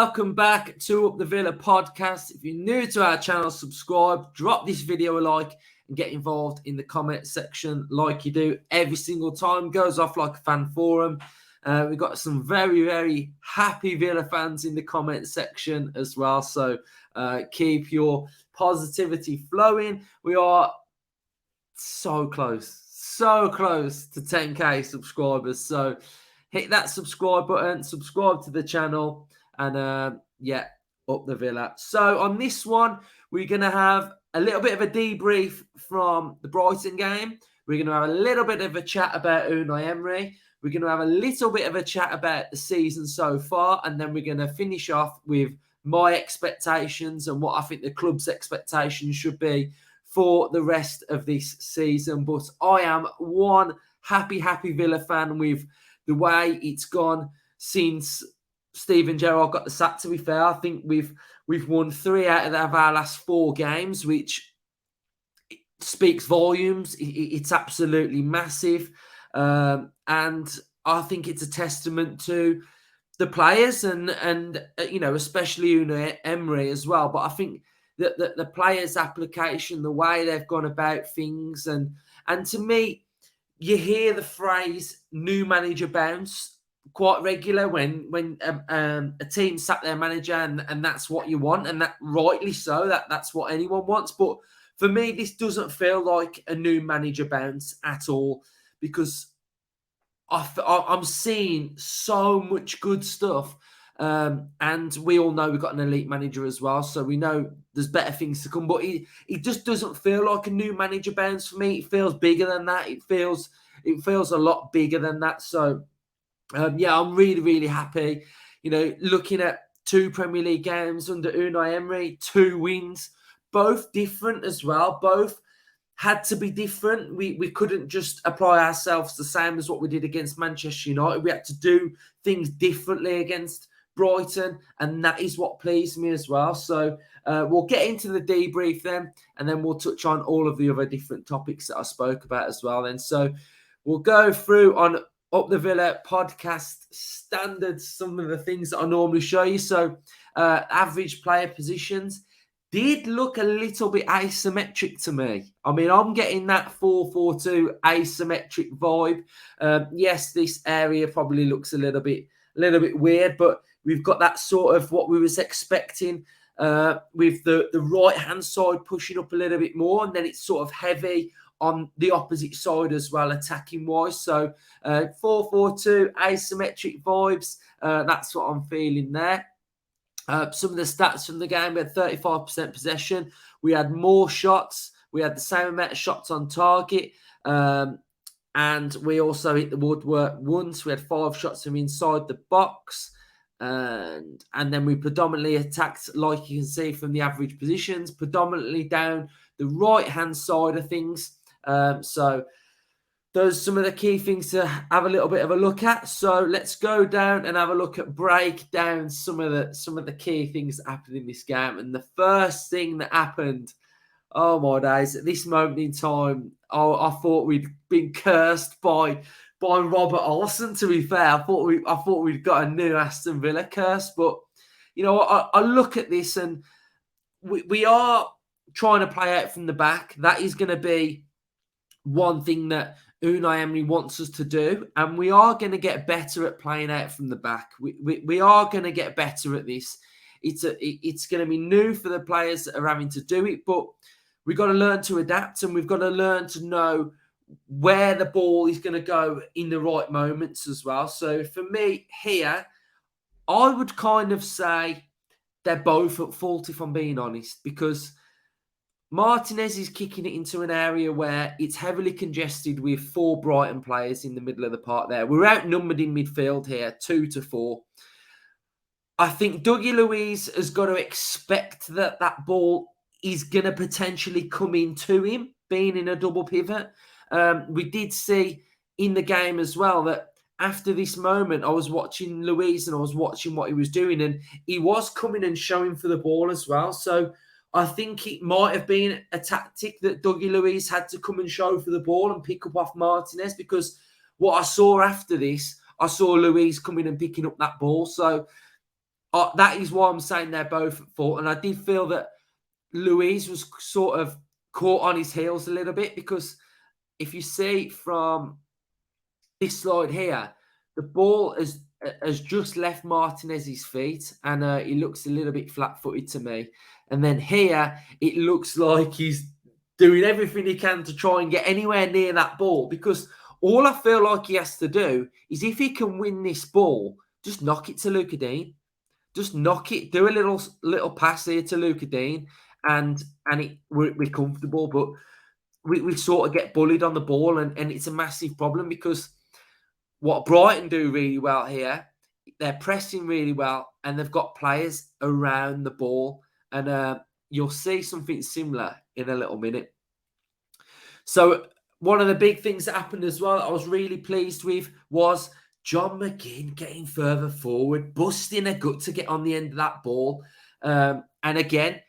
welcome back to Up the Villa podcast. If you're new to our channel, subscribe, drop this video a like, and get involved in the comment section like you do every single time. Goes off like a fan forum. We've got some very, very happy Villa fans in the comment section as well. So keep your positivity flowing. We are so close to 10k subscribers. So hit that subscribe button, subscribe to the channel, and up the Villa. So on this one, we're going to have a little bit of a debrief from the Brighton game. We're going to have a little bit of a chat about Unai Emery. We're going to have a little bit of a chat about the season so far, and then we're going to finish off with my expectations and what I think the club's expectations should be for the rest of this season. But I am one happy Villa fan with the way it's gone since Steven Gerrard got the sack. To be fair, I think we've won 3 out of our last 4 games, which speaks volumes. It's absolutely massive. And I think it's a testament to the players and especially Unai Emery as well. But I think that the players' application, the way they've gone about things, and to me, you hear the phrase "new manager bounce" quite regular when a team sack their manager, and that's what you want, and that rightly so. That's what anyone wants. But for me, this doesn't feel like a new manager bounce at all, because I'm seeing so much good stuff. And we all know we've got an elite manager as well, so we know there's better things to come. But it just doesn't feel like a new manager bounce for me. It feels bigger than that. It feels a lot bigger than that. So I'm really, really happy. Looking at 2 Premier League games under Unai Emery, 2 wins, both different as well. Both had to be different. We couldn't just apply ourselves the same as what we did against Manchester United. We had to do things differently against Brighton, and that is what pleased me as well. So we'll get into the debrief then, and then we'll touch on all of the other different topics that I spoke about as well then. So we'll go through on Up the Villa podcast standards, some of the things that I normally show you. So average player positions did look a little bit asymmetric to me. I mean, I'm getting that 4-4-2 asymmetric vibe. Yes, this area probably looks a little bit weird, but we've got that sort of what we was expecting with the right-hand side pushing up a little bit more, and then it's sort of heavy on the opposite side as well, attacking-wise. So 4-4-2, asymmetric vibes, that's what I'm feeling there. Some of the stats from the game: we had 35% possession. We had more shots. We had the same amount of shots on target. And we also hit the woodwork once. We had 5 shots from inside the box. And then we predominantly attacked, like you can see from the average positions, predominantly down the right-hand side of things. So those are some of the key things to have a little bit of a look at. So let's go down and have a look at, break down some of the key things that happened in this game. And the first thing that happened, oh my days, at this moment in time, I thought we'd been cursed by Robert Olsen, to be fair. I thought we'd got a new Aston Villa curse. But, I look at this, and we are trying to play out from the back. That is going to be one thing that Unai Emery wants us to do, and we are going to get better at playing out from the back. We are going to get better at this. It's going to be new for the players that are having to do it, but we've got to learn to adapt, and we've got to learn to know where the ball is going to go in the right moments as well. So for me here, I would kind of say they're both at fault, if I'm being honest, because Martinez is kicking it into an area where it's heavily congested with 4 Brighton players in the middle of the park there. We're outnumbered in midfield here, 2-4. I think Dougie Luiz has got to expect that ball is going to potentially come into him, being in a double pivot. We did see in the game as well that after this moment, I was watching Luiz and I was watching what he was doing, and he was coming and showing for the ball as well. So I think it might have been a tactic that Dougie Luiz had to come and show for the ball and pick up off Martinez, because what I saw after this, I saw Luiz coming and picking up that ball. So that is why I'm saying they're both at fault. And I did feel that Luiz was sort of caught on his heels a little bit, because if you see from this slide here, the ball has just left Martinez's feet, and he looks a little bit flat-footed to me. And then here, it looks like he's doing everything he can to try and get anywhere near that ball, because all I feel like he has to do is, if he can win this ball, just knock it to Luca Dean. Just knock it, do a little pass here to Luca Dean, and we're comfortable. But we sort of get bullied on the ball, and it's a massive problem, because what Brighton do really well here, they're pressing really well, and they've got players around the ball. And you'll see something similar in a little minute. So one of the big things that happened as well, I was really pleased with, was John McGinn getting further forward, busting a gut to get on the end of that ball. And again,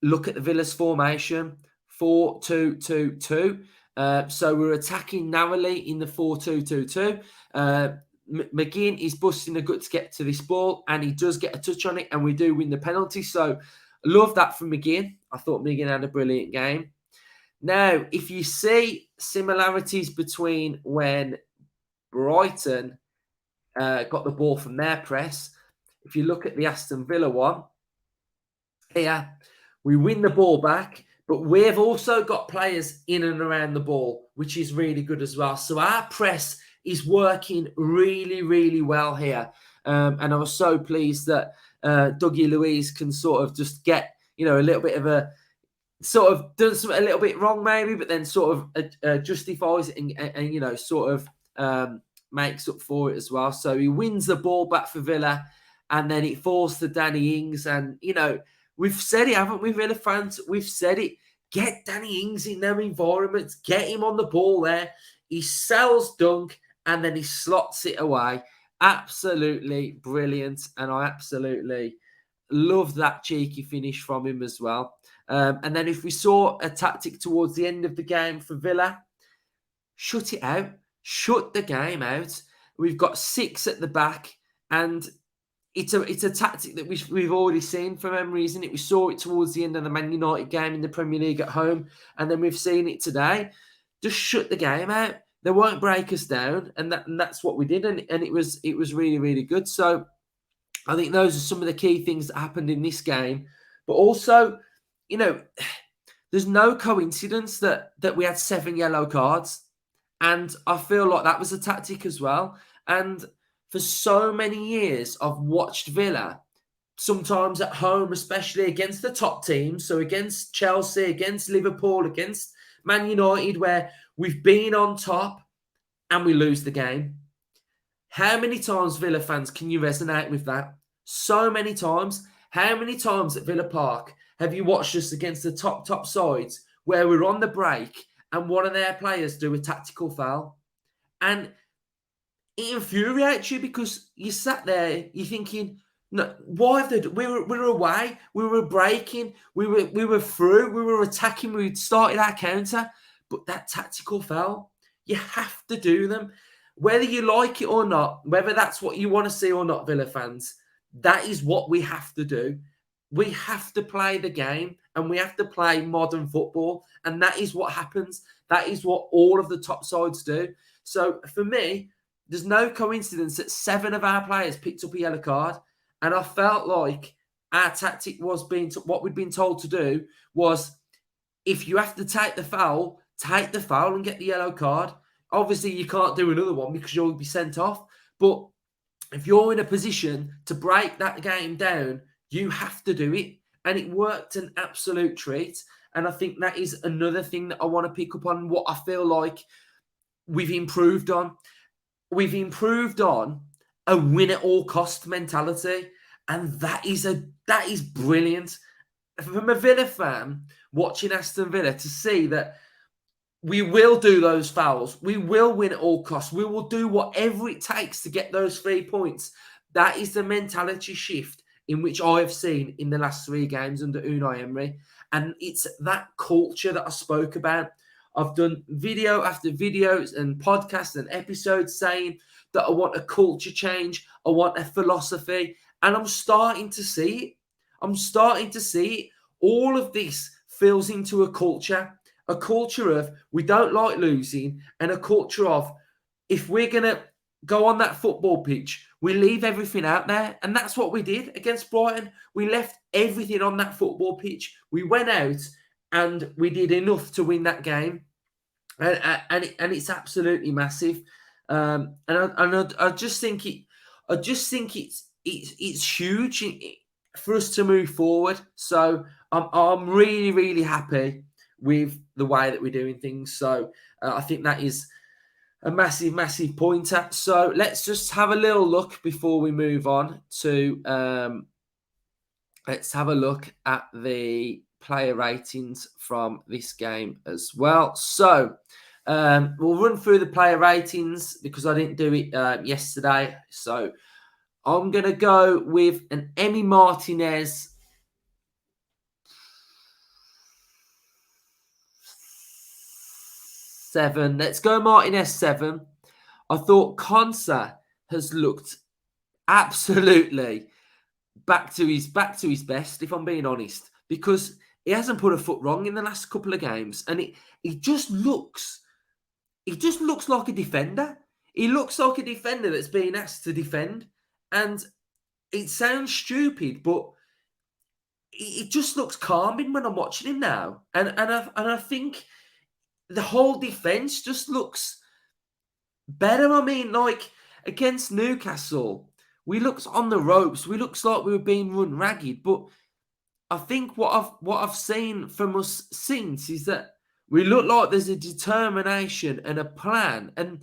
look at the Villa's formation, 4-2-2-2. So we're attacking narrowly in the 4-2-2-2. McGinn is busting a gut to get to this ball, and he does get a touch on it, and we do win the penalty. So I love that from McGinn. I thought McGinn had a brilliant game. Now, if you see similarities between when Brighton got the ball from their press, if you look at the Aston Villa one, here, we win the ball back, but we've also got players in and around the ball, which is really good as well. So our press is working really, really well here. And I was so pleased that Dougie Luiz can sort of just get, a little bit of a, sort of does something a little bit wrong maybe, but then sort of justifies it and sort of makes up for it as well. So he wins the ball back for Villa, and then it falls to Danny Ings. And, we've said it, haven't we, Villa fans? We've said it. Get Danny Ings in their environments. Get him on the ball there. He sells dunk, and then he slots it away. Absolutely brilliant. And I absolutely love that cheeky finish from him as well. And then if we saw a tactic towards the end of the game for Villa, shut it out. Shut the game out. We've got 6 at the back, and it's a tactic that we've already seen from Emery, isn't it? We saw it towards the end of the Man United game in the Premier League at home, and then we've seen it today. Just shut the game out. They won't break us down, and that's what we did, and it was really, really good. So I think those are some of the key things that happened in this game. But also, there's no coincidence that we had 7 yellow cards. And I feel like that was a tactic as well. And for so many years, I've watched Villa, sometimes at home, especially against the top teams. So against Chelsea, against Liverpool, against Man United, where we've been on top and we lose the game. How many times, Villa fans, can you resonate with that? So many times. How many times at Villa Park have you watched us against the top sides where we're on the break and one of their players do a tactical foul? And it infuriates you, because you sat there, you're thinking, no, why have they? We were away, we were breaking, we were through, we were attacking, we started our counter, but that tactical foul, you have to do them, whether you like it or not, whether that's what you want to see or not, Villa fans. That is what we have to do. We have to play the game, and we have to play modern football, and that is what happens. That is what all of the top sides do. So for me, there's no coincidence that 7 of our players picked up a yellow card, and I felt like our tactic was what we'd been told to do was, if you have to take the foul and get the yellow card. Obviously, you can't do another one because you'll be sent off. But if you're in a position to break that game down, you have to do it. And it worked an absolute treat. And I think that is another thing that I want to pick up on, what I feel like we've improved on. We've improved on a win-at-all-cost mentality. And that is brilliant. From a Villa fan watching Aston Villa, to see that we will do those fouls, we will win at all costs, we will do whatever it takes to get those 3 points. That is the mentality shift in which I have seen in the last 3 games under Unai Emery. And it's that culture that I spoke about. I've done video after videos and podcasts and episodes saying that I want a culture change, I want a philosophy, And I'm starting to see it. I'm starting to see it. All of this fills into a culture of we don't like losing, and a culture of if we're going to go on that football pitch, we leave everything out there. And that's what we did against Brighton. We left everything on that football pitch. We went out and we did enough to win that game. And it's absolutely massive. I just think it's huge for us to move forward. So I'm really, really happy with the way that we're doing things. So I think that is a massive, massive pointer. So let's just have a little look before we move on to let's have a look at the player ratings from this game as well. So we'll run through the player ratings because I didn't do it yesterday. So I'm going to go with an Emi Martinez 7. Let's go Martinez 7. I thought Konsa has looked absolutely back to his best, if I'm being honest, because he hasn't put a foot wrong in the last couple of games, and he just looks like a defender. He looks like a defender that's being asked to defend, and it sounds stupid, but it just looks calming when I'm watching him now, and I think the whole defense just looks better. I mean, like against Newcastle, we looked on the ropes. We looked like we were being run ragged. But I think what I've seen from us since is that we look like there's a determination and a plan, and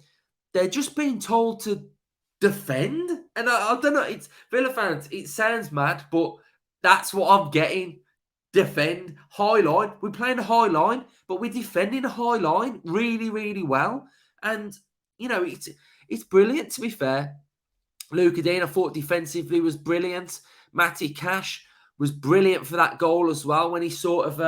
they're just being told to defend. And I don't know. It's Villa fans. It sounds mad, but that's what I'm getting. Defend high line. We're playing a high line, but we're defending a high line really, really well. And you know, it's brilliant, to be fair. Luca Dean, I thought defensively was brilliant. Matty Cash was brilliant for that goal as well when he sort of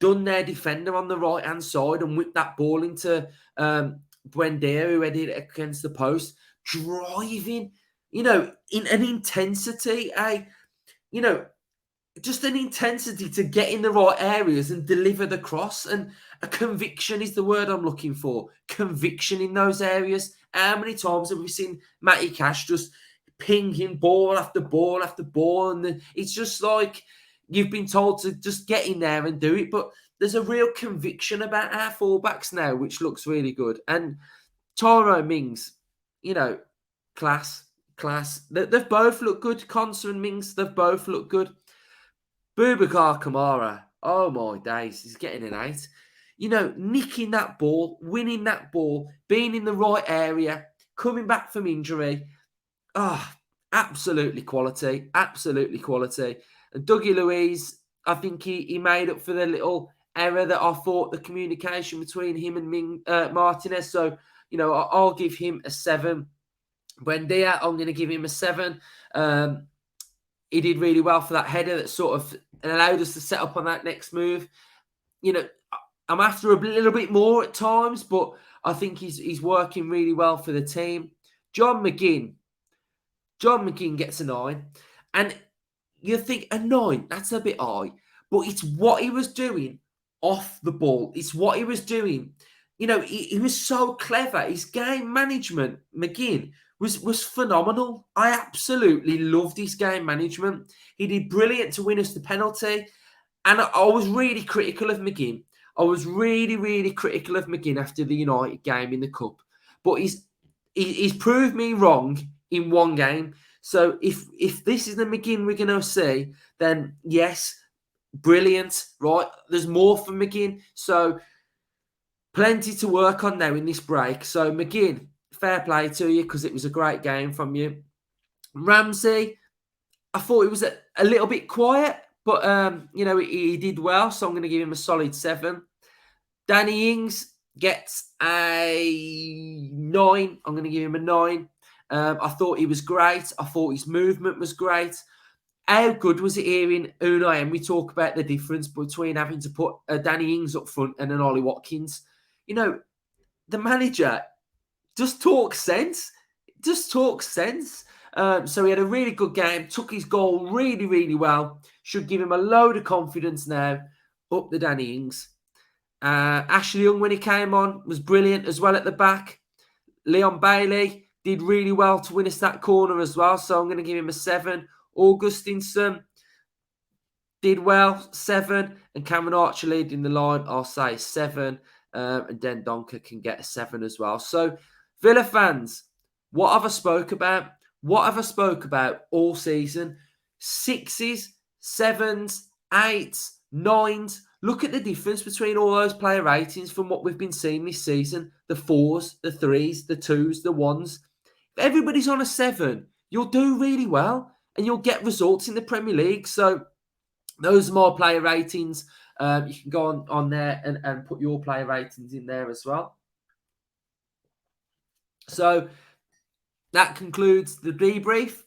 done their defender on the right hand side and whipped that ball into Buendia, who headed it against the post, driving, you know, in an intensity, just an intensity to get in the right areas and deliver the cross. And a conviction is the word I'm looking for. Conviction in those areas. How many times have we seen Matty Cash just pinging ball after ball after ball? And it's just like you've been told to just get in there and do it. But there's a real conviction about our fullbacks now, which looks really good. And Tyrone Mings, you know, class. They've both looked good. Konsa and Mings, they've both looked good. Boubacar Kamara, oh my days, he's getting an 8. You know, nicking that ball, winning that ball, being in the right area, coming back from injury. Absolutely quality, absolutely quality. And Dougie Luiz, I think he made up for the little error that I thought the communication between him and Martinez. So, you know, I'll give him a 7. Buendia, I'm going to give him a 7. He did really well for that header that sort of allowed us to set up on that next move. You know, I'm after a little bit more at times, but I think he's working really well for the team. John McGinn gets a 9. And you think a 9, that's a bit high. But it's what he was doing off the ball. It's what he was doing. You know, he was so clever. His game management, McGinn, was phenomenal. I absolutely loved his game management. He did brilliant to win us the penalty. And I was really critical of McGinn. I was really, really critical of McGinn after the United game in the Cup. But he's proved me wrong in one game. So if this is the McGinn we're going to see, then yes, brilliant, right? There's more for McGinn. So plenty to work on now in this break. So McGinn, fair play to you because it was a great game from you. Ramsey, I thought he was a little bit quiet, but you know, he did well, so I'm going to give him a solid 7. Danny Ings gets a 9. I'm going to give him a 9. I thought he was great. I thought his movement was great. How good was it hearing Unai Emery talk about the difference between having to put Danny Ings up front and an Ollie Watkins? You know, the manager just talks sense. Just talks sense. So he had a really good game, took his goal really, really well. Should give him a load of confidence now up the Danny Ings. Ashley Young, when he came on, was brilliant as well at the back. Leon Bailey did really well to win us that corner as well, so I'm going to give him a 7. Augustinson did well, 7. And Cameron Archer leading the line, I'll say 7. And Den Donker can get a 7 as well. So, Villa fans, what have I spoke about? What have I spoke about all season? 6s, 7s, 8s, 9s. Look at the difference between all those player ratings from what we've been seeing this season. The 4s, the 3s, the 2s, the 1s. If everybody's on a 7, you'll do really well and you'll get results in the Premier League. So those are my player ratings. You can go on there and put your player ratings in there as well. So that concludes the debrief.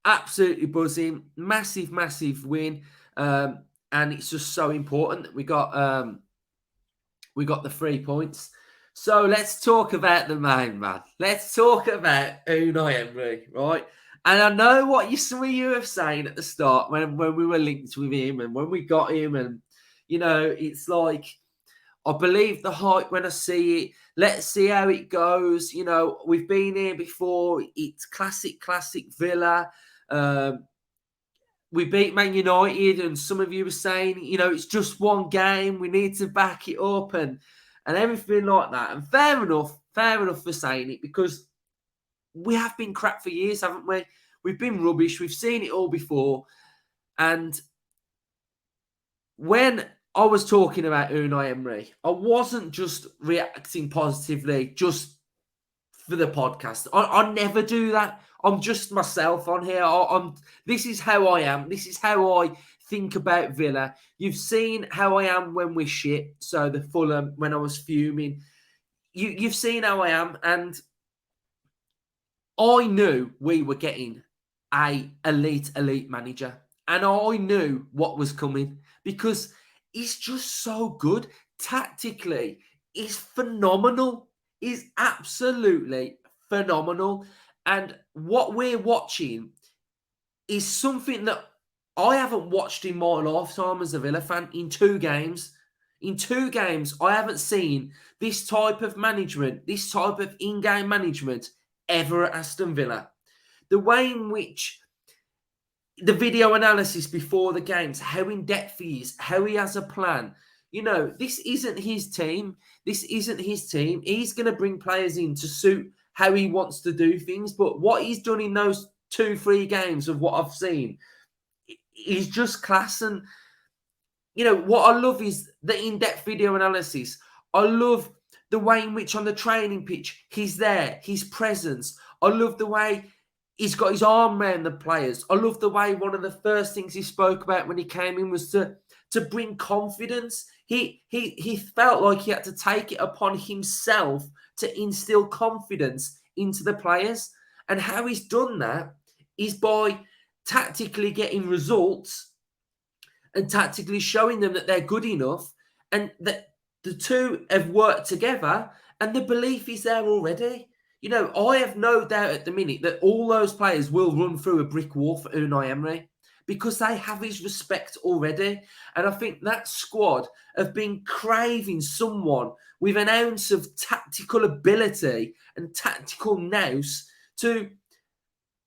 Absolutely buzzing. Massive, massive win. And it's just so important that we got the 3 points. So let's talk about the main man. Let's talk about Unai Emery, right? And I know what some of you have saying at the start when we were linked with him and when we got him, and it's like, I believe the hype when I see it. Let's see how it goes. We've been here before. It's classic Villa. We beat Man United, and some of you were saying, it's just one game. We need to back it up and everything like that. And fair enough for saying it, because we have been crap for years, haven't we? We've been rubbish. We've seen it all before. And when I was talking about Unai Emery, I wasn't just reacting positively just for the podcast. I never do that. I'm just myself on here. This is how I am. This is how I think about Villa. You've seen how I am when we shit. So the Fulham, when I was fuming. You've seen how I am. And I knew we were getting a elite manager. And I knew what was coming, because he's just so good. Tactically, he's phenomenal. He's absolutely phenomenal. And what we're watching is something that I haven't watched in my lifetime as a Villa fan in 2 games. In 2 games, I haven't seen this type of management, this type of in-game management ever at Aston Villa. The way in which the video analysis before the games, how in-depth he is, how he has a plan. This isn't his team. This isn't his team. He's going to bring players in to suit how he wants to do things. But what he's done in those 2-3 games of what I've seen, he's just class. And, what I love is the in-depth video analysis. I love the way in which on the training pitch, he's there, his presence. I love the way he's got his arm around the players. I love the way one of the first things he spoke about when he came in was to bring confidence. He felt like he had to take it upon himself to instill confidence into the players. And how he's done that is by tactically getting results and tactically showing them that they're good enough, and that the two have worked together, and the belief is there already. I have no doubt at the minute that all those players will run through a brick wall for Unai Emery, because they have his respect already. And I think that squad have been craving someone with an ounce of tactical ability and tactical nous to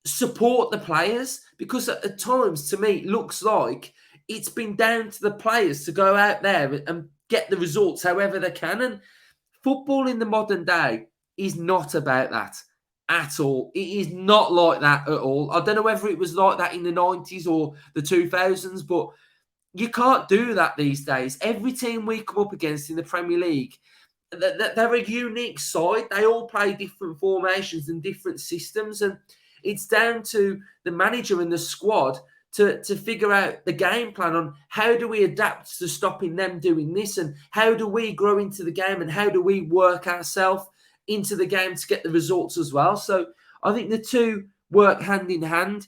support the players, because at times, to me, it looks like it's been down to the players to go out there and get the results however they can. And football in the modern day is not about that at all. It is not like that at all. I don't know whether it was like that in the 90s or the 2000s, but you can't do that these days. Every team we come up against in the Premier League, they're a unique side. They all play different formations and different systems, and it's down to the manager and the squad to figure out the game plan on how do we adapt to stopping them doing this, and how do we grow into the game, and how do we work ourselves into the game to get the results as well. So I think the two work hand in hand.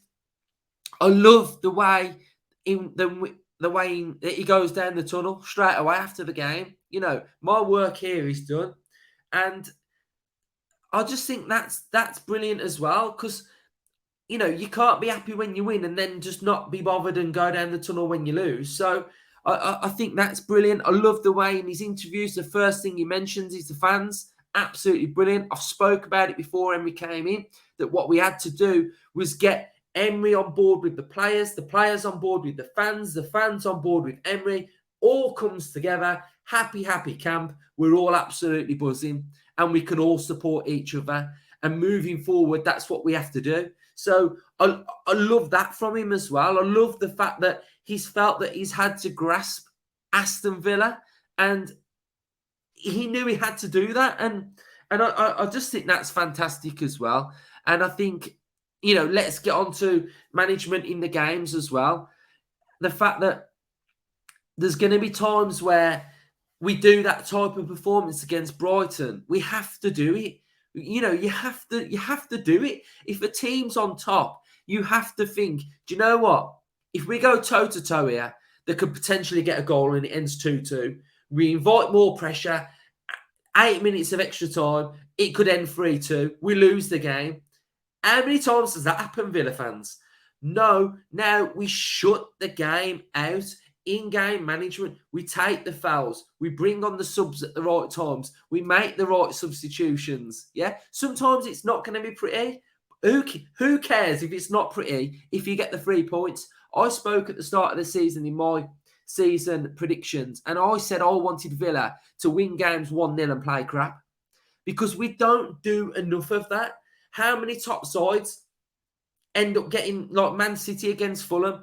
I love the way that he goes down the tunnel straight away after the game. My work here is done, and I just think that's brilliant as well, because you can't be happy when you win and then just not be bothered and go down the tunnel when you lose. So I think that's brilliant. I love the way in his interviews, the first thing he mentions is the fans. Absolutely brilliant. I've spoke about it before Emery came in, that what we had to do was get Emery on board with the players on board with the fans on board with Emery. All comes together. Happy camp. We're all absolutely buzzing and we can all support each other. And moving forward, that's what we have to do. So I love that from him as well. I love the fact that he's felt that he's had to grasp Aston Villa and he knew he had to do that. And I just think that's fantastic as well. And I think, let's get on to management in the games as well. The fact that there's going to be times where we do that type of performance against Brighton. We have to do it. You have to do it. If a team's on top, you have to think, do you know what? If we go toe-to-toe here, they could potentially get a goal and it ends 2-2. We invite more pressure. 8 minutes of extra time, it could end 3-2. We lose the game. How many times does that happen, Villa fans? No. Now we shut the game out. In-game management, we take the fouls, we bring on the subs at the right times, we make the right substitutions. Yeah, sometimes it's not going to be pretty. Who cares if it's not pretty if you get the 3 points? I spoke at the start of the season in my season predictions, and I said I wanted Villa to win games 1-0 and play crap because we don't do enough of that. How many top sides end up getting like Man City against Fulham?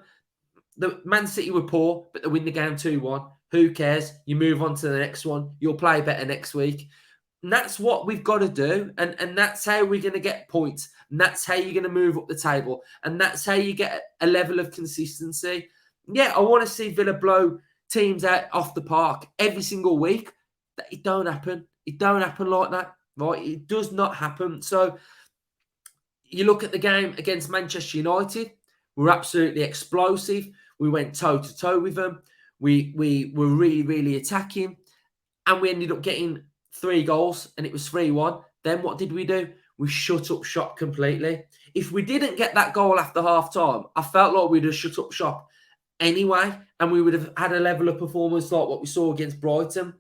The Man City were poor, but they win the game 2-1. Who cares? You move on to the next one. You'll play better next week. And that's what we've got to do. And that's how we're going to get points. And that's how you're going to move up the table. And that's how you get a level of consistency. Yeah, I want to see Villa blow teams out off the park every single week. It don't happen. It don't happen like that, right? It does not happen. So you look at the game against Manchester United. We're absolutely explosive. We went toe-to-toe with them. We were really, really attacking. And we ended up getting 3 goals, and it was 3-1. Then what did we do? We shut up shop completely. If we didn't get that goal after half-time, I felt like we'd have shut up shop anyway, and we would have had a level of performance like what we saw against Brighton.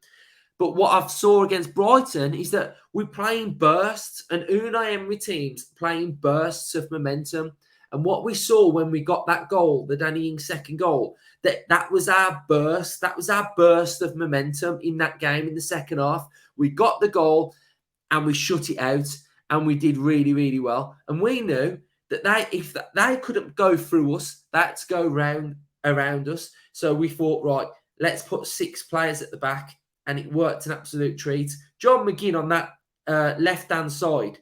But what I saw against Brighton is that we're playing bursts, and Unai Emery teams playing bursts of momentum. And what we saw when we got that goal, the Danny Ings second goal, that was our burst. That was our burst of momentum in that game in the second half. We got the goal and we shut it out and we did really, really well. And we knew that if they couldn't go through us, that's go around us. So we thought, right, let's put 6 players at the back, and it worked an absolute treat. John McGinn on that left-hand side,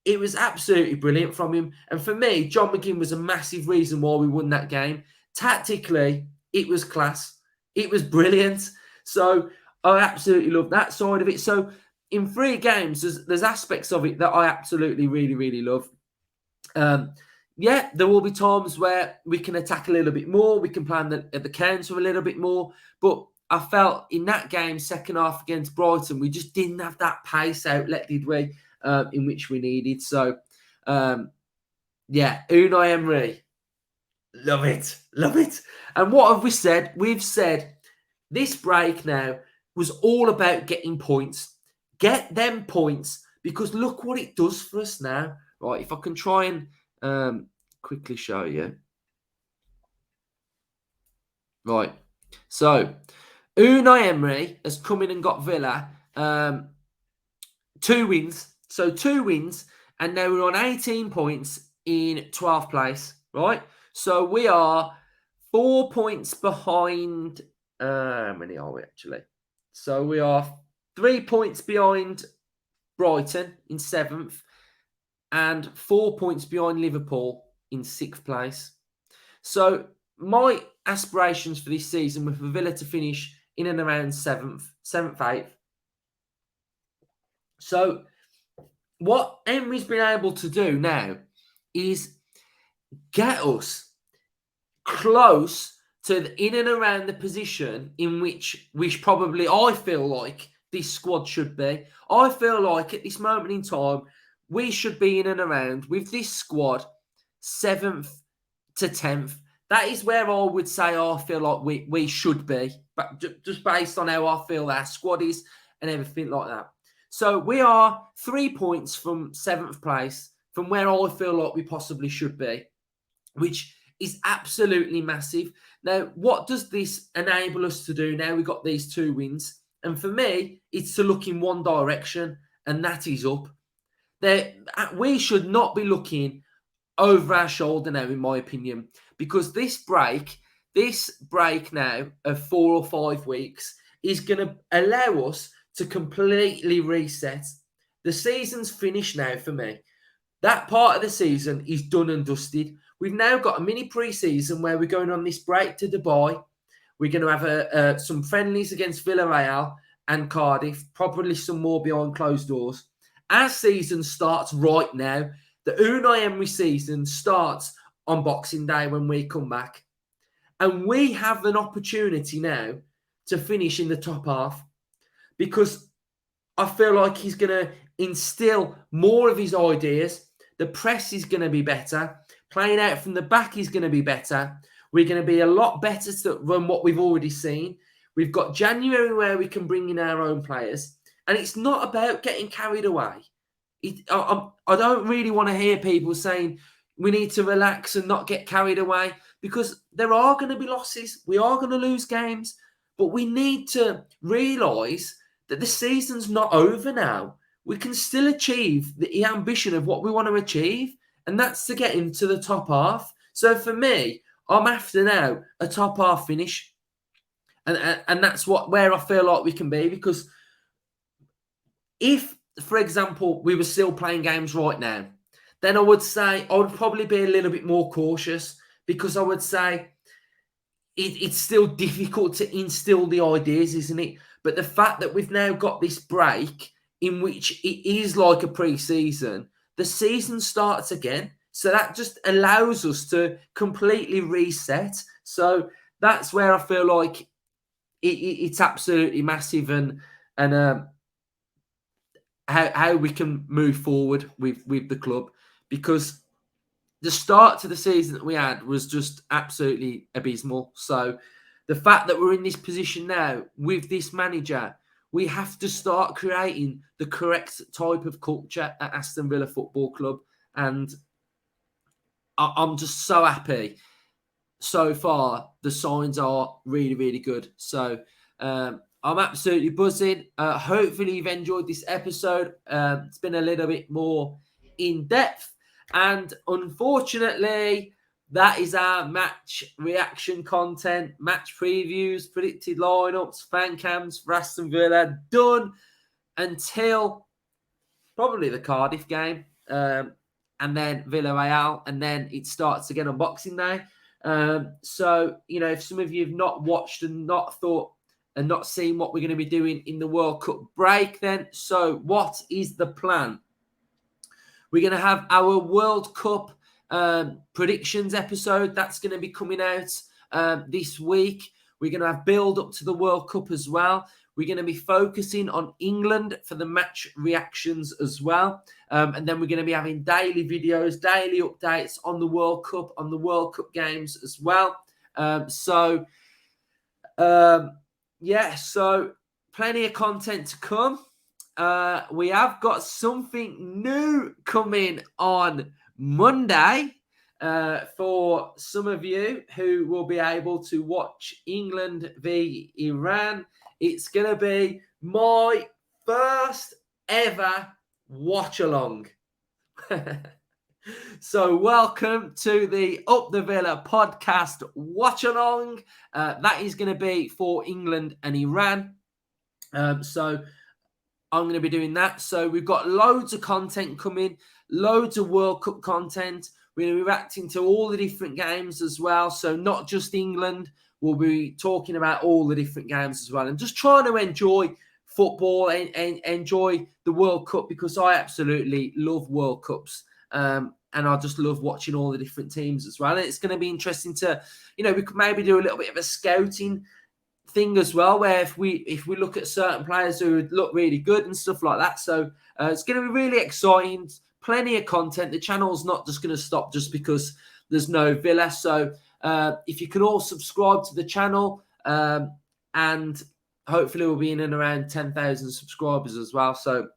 it was absolutely brilliant from him. And for me, John McGinn was a massive reason why we won that game. Tactically, it was class. It was brilliant. So I absolutely love that side of it. So in 3 games, there's aspects of it that I absolutely really, really love. Yeah, there will be times where we can attack a little bit more. We can plan at the counter a little bit more. But I felt in that game, second half against Brighton, we just didn't have that pace outlet, did we? In which we needed. So, yeah, Unai Emery, love it. And what have we said? We've said this break now was all about getting points. Get them points, because look what it does for us now. Right, if I can try and quickly show you. Right, so Unai Emery has come in and got Villa 2 wins. So 2 wins, and now we're on 18 points in 12th place, right? So we are 4 points behind. How many are we actually? So we are 3 points behind Brighton in 7th and 4 points behind Liverpool in 6th place. So my aspirations for this season were for Villa to finish in and around 7th, 8th. So what Emery's been able to do now is get us close to in and around the position in which probably I feel like this squad should be. I feel like at this moment in time, we should be in and around with this squad 7th to 10th. That is where I would say I feel like we should be, but just based on how I feel our squad is and everything like that. So we are 3 points from 7th place, from where I feel like we possibly should be, which is absolutely massive. Now, what does this enable us to do now we've got these 2 wins? And for me, it's to look in one direction, and that is up. We should not be looking over our shoulder now, in my opinion, because this break now of 4 or 5 weeks is going to allow us to completely reset. The season's finished now for me. That part of the season is done and dusted. We've now got a mini pre-season where we're going on this break to Dubai. We're going to have some friendlies against Villarreal and Cardiff, probably some more behind closed doors. Our season starts right now. The Unai Emery season starts on Boxing Day when we come back. And we have an opportunity now to finish in the top half, because I feel like he's going to instill more of his ideas. The press is going to be better. Playing out from the back is going to be better. We're going to be a lot better than what we've already seen. We've got January where we can bring in our own players. And it's not about getting carried away. I don't really want to hear people saying we need to relax and not get carried away, because there are going to be losses. We are going to lose games. But we need to realise that the season's not over now. We can still achieve the ambition of what we want to achieve, and that's to get into the top half. So for me, I'm after now a top half finish. And that's where I feel like we can be, because if, for example, we were still playing games right now, then I would say I would probably be a little bit more cautious, because I would say it's still difficult to instill the ideas, isn't it? But the fact that we've now got this break in which it is like a pre-season, the season starts again. So that just allows us to completely reset. So that's where I feel like it's absolutely massive, and how we can move forward with the club, because the start to the season that we had was just absolutely abysmal. So the fact that we're in this position now with this manager, we have to start creating the correct type of culture at Aston Villa Football Club. And I'm just so happy. So far, the signs are really, really good. So I'm absolutely buzzing. Hopefully you've enjoyed this episode. It's been a little bit more in depth. And unfortunately, that is our match reaction content, match previews, predicted lineups, fan cams for Aston Villa done until probably the Cardiff game, and then Villarreal, and then it starts again on Boxing Day. So, you know, if some of you have not watched and not thought and not seen what we're going to be doing in the World Cup break, then so what is the plan? We're going to have our World Cup predictions episode. That's going to be coming out this week. We're going to have build up to the World Cup as well. We're going to be focusing on England for the match reactions as well. And then we're going to be having daily videos, daily updates on the World Cup, on the World Cup games as well. So plenty of content to come. We have got something new coming on Monday for some of you who will be able to watch England v Iran. It's going to be my first ever watch along. So welcome to the Up the Villa podcast watch along. That is going to be for England and Iran. So I'm going to be doing that. So we've got loads of content coming, loads of World Cup content. We're going to be reacting to all the different games as well. So not just England. We'll be talking about all the different games as well, and just trying to enjoy football and enjoy the World Cup, because I absolutely love World Cups. And I just love watching all the different teams as well. And it's going to be interesting to, you know, we could maybe do a little bit of a scouting thing as well, where if we look at certain players who look really good and stuff like that. So it's going to be really exciting. plenty of content. The channel's not just going to stop just because there's no Villa. So if you can all subscribe to the channel, and hopefully we'll be in and around 10,000 subscribers as well. So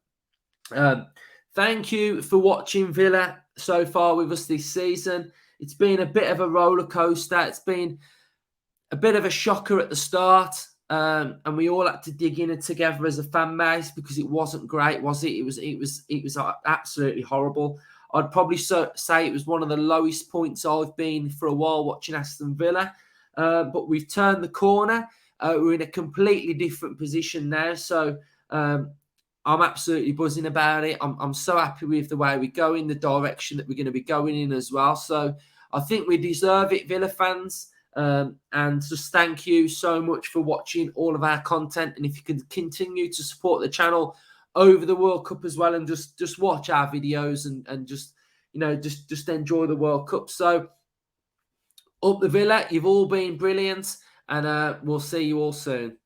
thank you for watching Villa so far with us this season. It's been a bit of a roller coaster. It's been a bit of a shocker at the start, and we all had to dig in it together as a fan base because it wasn't great, was it? It was absolutely horrible. I'd probably say it was one of the lowest points I've been for a while watching Aston Villa, but we've turned the corner. We're in a completely different position now, so I'm absolutely buzzing about it. I'm so happy with the way we go in, the direction that we're going to be going in as well. So I think we deserve it, Villa fans. And just thank you so much for watching all of our content. And if you can continue to support the channel over the World Cup as well, and just watch our videos and just, you know, just enjoy the World Cup. So up the Villa, you've all been brilliant, and we'll see you all soon.